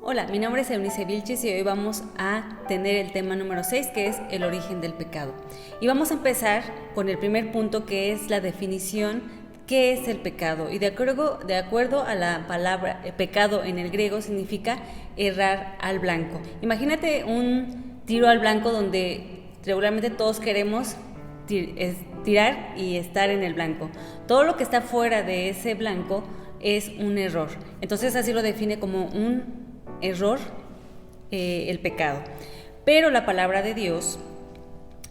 Hola, mi nombre es Eunice Vilches y hoy vamos a tener el tema número 6, que es el origen del pecado. Y vamos a empezar con el primer punto, que es la definición, ¿qué es el pecado? Y de acuerdo a la palabra pecado en el griego significa errar al blanco. Imagínate un tiro al blanco donde regularmente todos queremos tirar y estar en el blanco. Todo lo que está fuera de ese blanco es un error. Entonces así lo define como un error el pecado. Pero la palabra de Dios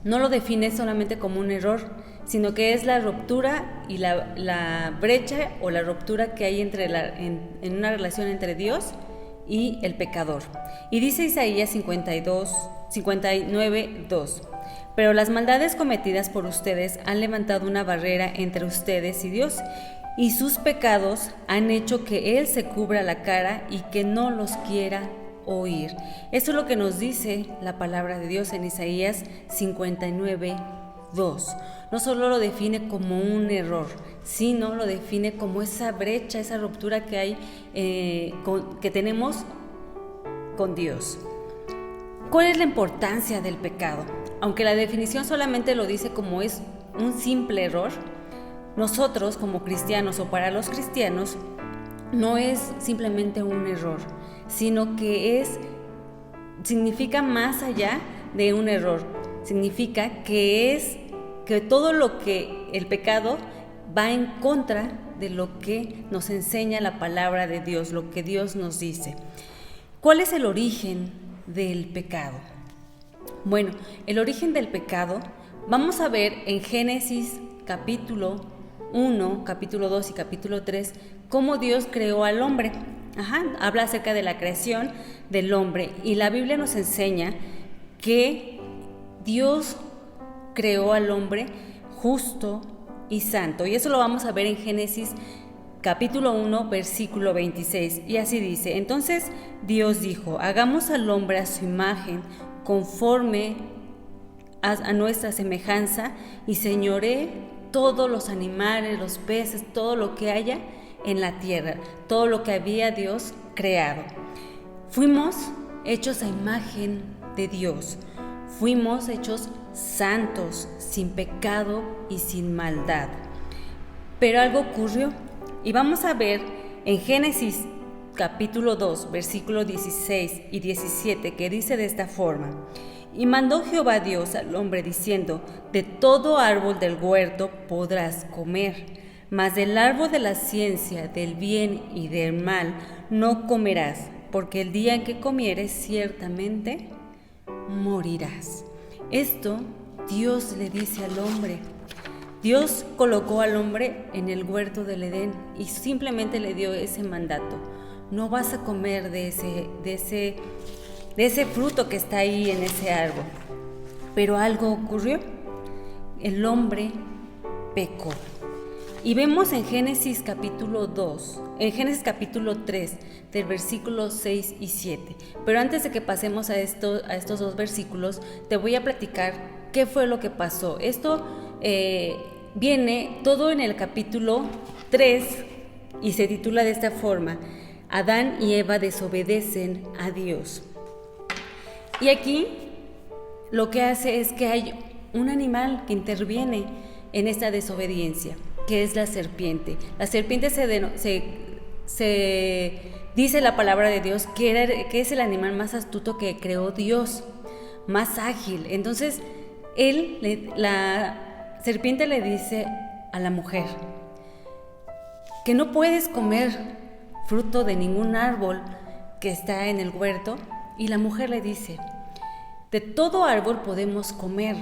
no lo define solamente como un error, sino que es la ruptura y la brecha o la ruptura que hay en una relación entre Dios y el pecador. Y dice Isaías 59:2: pero las maldades cometidas por ustedes han levantado una barrera entre ustedes y Dios, y sus pecados han hecho que Él se cubra la cara y que no los quiera oír. Esto es lo que nos dice la palabra de Dios en Isaías 59:2. No solo lo define como un error, sino lo define como esa brecha, esa ruptura que hay, que tenemos con Dios. ¿Cuál es la importancia del pecado? Aunque la definición solamente lo dice como es un simple error, nosotros como cristianos o para los cristianos no es simplemente un error, sino que significa más allá de un error. Significa que todo lo que el pecado va en contra de lo que nos enseña la palabra de Dios, lo que Dios nos dice. ¿Cuál es el origen del pecado? Bueno, el origen del pecado vamos a ver en Génesis capítulo 1, capítulo 2 y capítulo 3, cómo Dios creó al hombre. Habla acerca de la creación del hombre, y la Biblia nos enseña que Dios creó al hombre justo y santo, y eso lo vamos a ver en Génesis capítulo 1, versículo 26, y así dice: entonces Dios dijo, hagamos al hombre a su imagen, conforme a nuestra semejanza, y señoree todos los animales, los peces, todo lo que haya en la tierra, todo lo que había Dios creado. Fuimos hechos a imagen de Dios, fuimos hechos santos, sin pecado y sin maldad. Pero algo ocurrió, y vamos a ver en Génesis capítulo 2, versículos 16 y 17, que dice de esta forma: y mandó Jehová Dios al hombre diciendo, de todo árbol del huerto podrás comer, mas del árbol de la ciencia del bien y del mal no comerás, porque el día en que comieres ciertamente morirás. Esto Dios le dice al hombre. Dios colocó al hombre en el huerto del Edén y simplemente le dio ese mandato: no vas a comer de ese fruto que está ahí en ese árbol. Pero algo ocurrió. El hombre pecó. Y vemos en Génesis capítulo 3, del versículo 6 y 7. Pero antes de que pasemos a estos dos versículos, te voy a platicar qué fue lo que pasó. Esto viene todo en el capítulo 3 y se titula de esta forma: Adán y Eva desobedecen a Dios. Y aquí lo que hace es que hay un animal que interviene en esta desobediencia, que es la serpiente. La serpiente se dice la palabra de Dios que es el animal más astuto que creó Dios, más ágil. Entonces la serpiente le dice a la mujer que no puedes comer fruto de ningún árbol que está en el huerto, y la mujer le dice: de todo árbol podemos comer,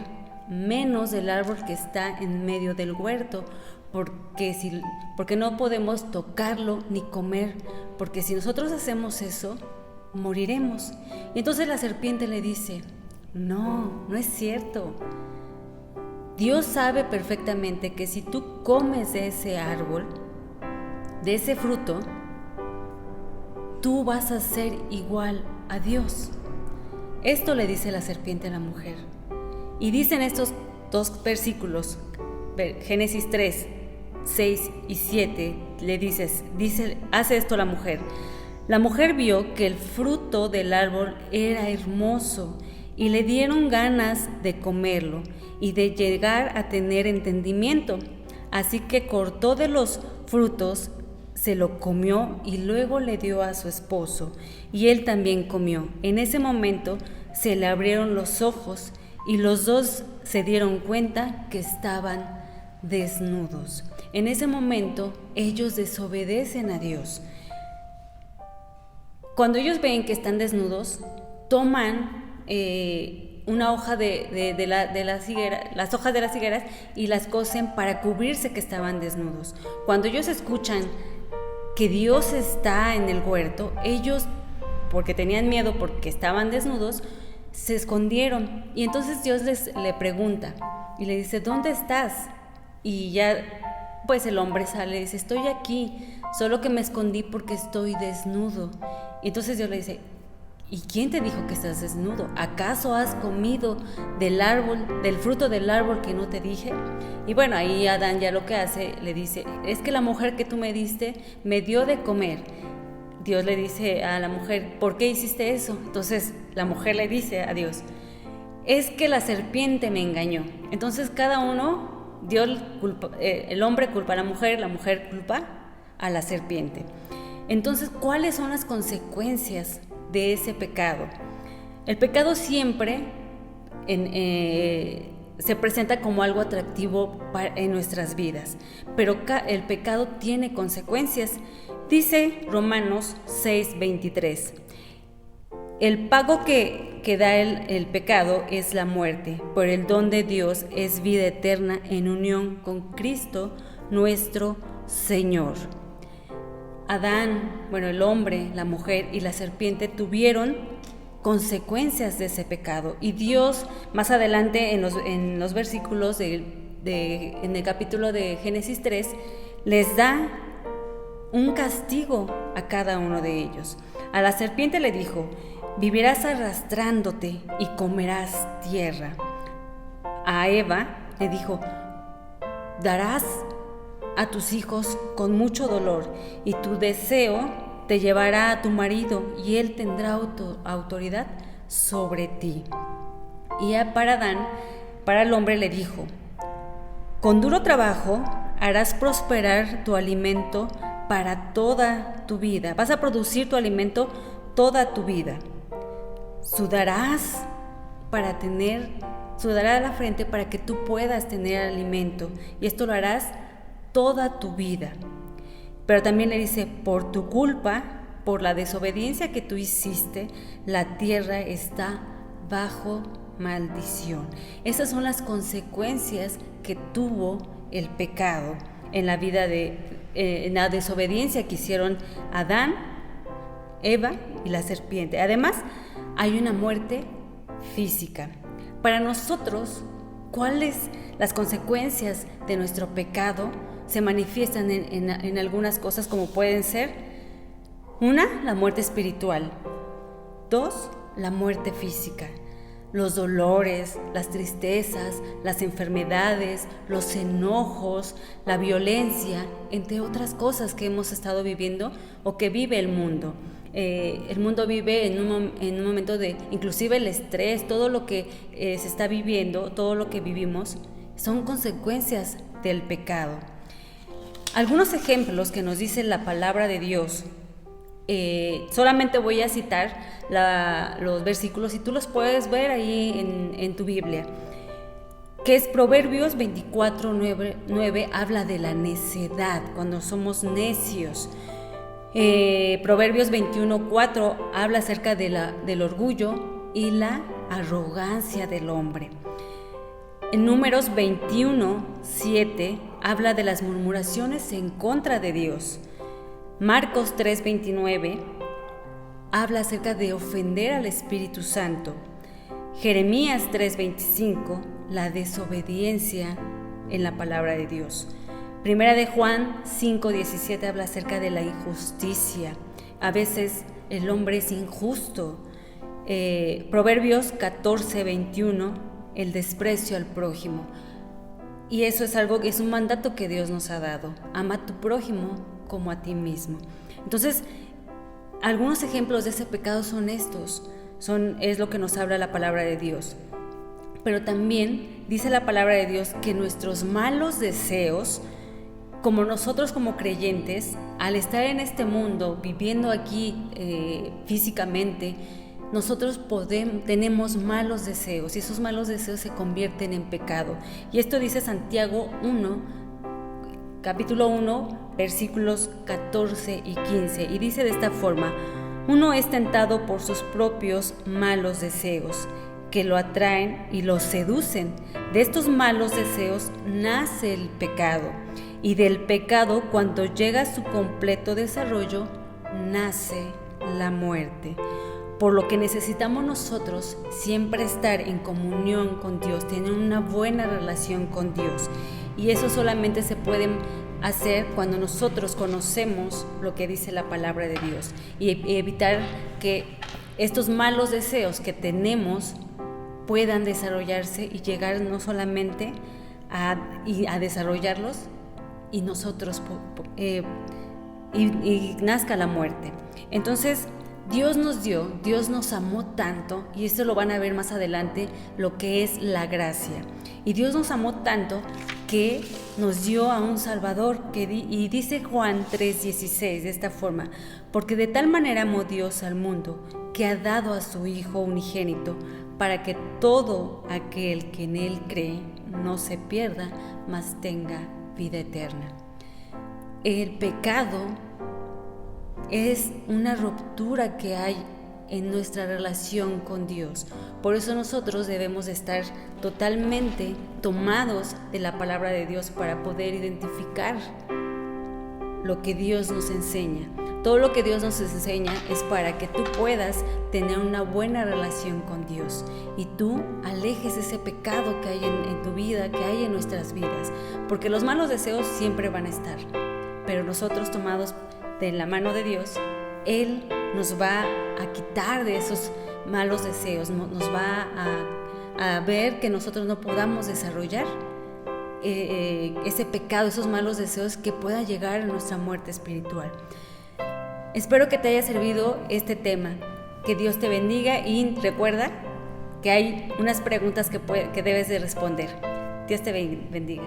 menos del árbol que está en medio del huerto, porque no podemos tocarlo ni comer, porque si nosotros hacemos eso, moriremos. Y entonces la serpiente le dice: no es cierto. Dios sabe perfectamente que si tú comes de ese árbol, de ese fruto, tú vas a ser igual a Dios. Esto le dice la serpiente a la mujer. Y dicen estos dos versículos, Génesis 3, 6 y 7 le hace esto la mujer. La mujer vio que el fruto del árbol era hermoso y le dieron ganas de comerlo y de llegar a tener entendimiento. Así que cortó de los frutos, se lo comió y luego le dio a su esposo, y él también comió. En ese momento se le abrieron los ojos y los dos se dieron cuenta que estaban desnudos. En ese momento ellos desobedecen a Dios. Cuando ellos ven que están desnudos, toman una hoja de las hojas de las higueras y las cosen para cubrirse que estaban desnudos. Cuando ellos escuchan que Dios está en el huerto, ellos, porque tenían miedo porque estaban desnudos, se escondieron. Y entonces Dios le pregunta y le dice: ¿dónde estás? Y ya pues el hombre sale y dice: estoy aquí, solo que me escondí porque estoy desnudo. Y entonces Dios le dice: ¿y quién te dijo que estás desnudo? ¿Acaso has comido del fruto del árbol que no te dije? Y bueno, ahí Adán ya lo que hace, le dice: es que la mujer que tú me diste me dio de comer. Dios le dice a la mujer: ¿por qué hiciste eso? Entonces la mujer le dice a Dios: es que la serpiente me engañó. Entonces cada uno, el hombre culpa a la mujer culpa a la serpiente. Entonces, ¿cuáles son las consecuencias de ese pecado? El pecado siempre se presenta como algo atractivo en nuestras vidas, pero el pecado tiene consecuencias. Dice Romanos 6:23: el pago que da el pecado es la muerte, pero el don de Dios es vida eterna en unión con Cristo nuestro Señor. Adán, el hombre, la mujer y la serpiente tuvieron consecuencias de ese pecado, y Dios más adelante en los versículos en el capítulo de Génesis 3 les da un castigo a cada uno de ellos. A la serpiente le dijo: vivirás arrastrándote y comerás tierra. A Eva le dijo: darás a tus hijos con mucho dolor, y tu deseo te llevará a tu marido, y él tendrá autoridad sobre ti. Y para Adán, para el hombre, le dijo: con duro trabajo harás prosperar tu alimento para toda tu vida. Vas a producir tu alimento toda tu vida. Sudarás la frente para que tú puedas tener alimento, y esto lo harás toda tu vida. Pero también le dice: por tu culpa, por la desobediencia que tú hiciste, la tierra está bajo maldición. Esas son las consecuencias que tuvo el pecado en la vida en la desobediencia que hicieron Adán, Eva y la serpiente. Además, hay una muerte física. Para nosotros, ¿cuáles las consecuencias de nuestro pecado? Se manifiestan en algunas cosas, como pueden ser: 1, la muerte espiritual; 2, la muerte física. Los dolores, las tristezas, las enfermedades, los enojos, la violencia, entre otras cosas que hemos estado viviendo o que vive el mundo. El mundo vive en un momento de, inclusive el estrés, todo lo que se está viviendo, todo lo que vivimos, son consecuencias del pecado. Algunos ejemplos que nos dice la palabra de Dios, solamente voy a citar los versículos, y tú los puedes ver ahí en tu Biblia, que es Proverbios 24:9, habla de la necedad, cuando somos necios. Proverbios 21:4 habla acerca del orgullo y la arrogancia del hombre. En Números 21:7 habla de las murmuraciones en contra de Dios. Marcos 3:29 habla acerca de ofender al Espíritu Santo. Jeremías 3:25, la desobediencia en la palabra de Dios. Primera de Juan 5:17 habla acerca de la injusticia. A veces el hombre es injusto. Proverbios 14:21, el desprecio al prójimo. Y eso es un mandato que Dios nos ha dado. Ama a tu prójimo como a ti mismo. Entonces, algunos ejemplos de ese pecado son estos. Es lo que nos habla la palabra de Dios. Pero también dice la palabra de Dios que nuestros malos deseos, como nosotros como creyentes, al estar en este mundo, viviendo aquí físicamente, nosotros tenemos malos deseos y esos malos deseos se convierten en pecado. Y esto dice Santiago 1, capítulo 1, versículos 14 y 15. Y dice de esta forma: uno es tentado por sus propios malos deseos, que lo atraen y lo seducen. De estos malos deseos nace el pecado. Y del pecado, cuando llega a su completo desarrollo, nace la muerte. Por lo que necesitamos nosotros siempre estar en comunión con Dios, tener una buena relación con Dios. Y eso solamente se puede hacer cuando nosotros conocemos lo que dice la palabra de Dios. Y evitar que estos malos deseos que tenemos puedan desarrollarse y llegar no solamente a desarrollarlos y nosotros y nazca la muerte. Entonces, Dios nos amó tanto, y esto lo van a ver más adelante, lo que es la gracia. Y Dios nos amó tanto que nos dio a un Salvador, y dice Juan 3:16 de esta forma: porque de tal manera amó Dios al mundo, que ha dado a su Hijo unigénito, para que todo aquel que en Él cree no se pierda, mas tenga vida eterna. El pecado es una ruptura que hay en nuestra relación con Dios. Por eso nosotros debemos de estar totalmente tomados de la palabra de Dios para poder identificar lo que Dios nos enseña. Todo lo que Dios nos enseña es para que tú puedas tener una buena relación con Dios y tú alejes ese pecado que hay en tu vida, que hay en nuestras vidas, porque los malos deseos siempre van a estar, pero nosotros, tomados de la mano de Dios, Él nos va a quitar de esos malos deseos, nos va a ver que nosotros no podamos desarrollar ese pecado, esos malos deseos que pueda llegar a nuestra muerte espiritual. Espero que te haya servido este tema. Que Dios te bendiga y recuerda que hay unas preguntas que debes de responder. Dios te bendiga.